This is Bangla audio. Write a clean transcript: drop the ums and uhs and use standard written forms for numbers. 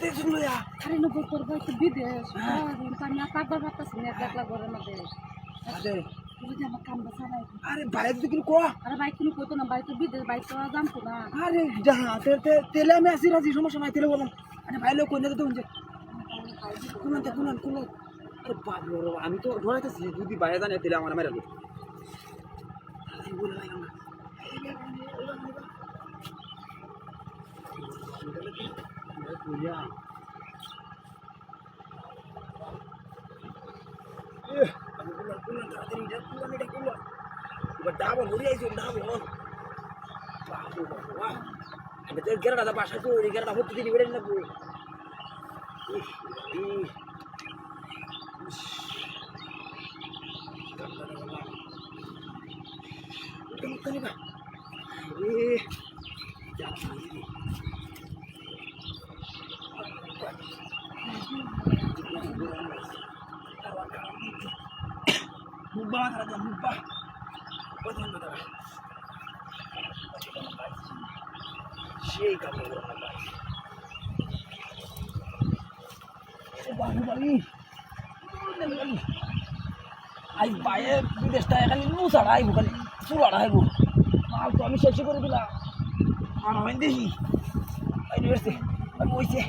করতে শুনলো ইয়া আরে নব্বই করবো একটু বিদেশ আমি আর পাকবার পারতেছি না একলা ঘরের মধ্যে আরে যদি আমার কাম বাসা ভাই আরে বাইরে যদি কিনো কোয়া আরে বাইক কিনে কইতো না বাইক তো বিদেশ বাইক তো জানতো না আরে যা তেলে আমি আসি রাজি সমস্যা নাই তেলে বললাম আরে ভাই লোক কই না তো শুনছে কোন আরে বাপ রে আমি তো ধরাইতেছি যদি বাইরে জানে তেলে আমার মেরে দেব gerada bahasa tuh di gerada putih di beden aku bukan ini pak mubah ada mubah betul সেই কাপড় বাড়ি আই বাইরে বিদেশটা খালি নুসাড়া আইব খালি চুলাড়া আইব মাল তো আমি শেষ করে দিলাম আর হয় দেখি বইছে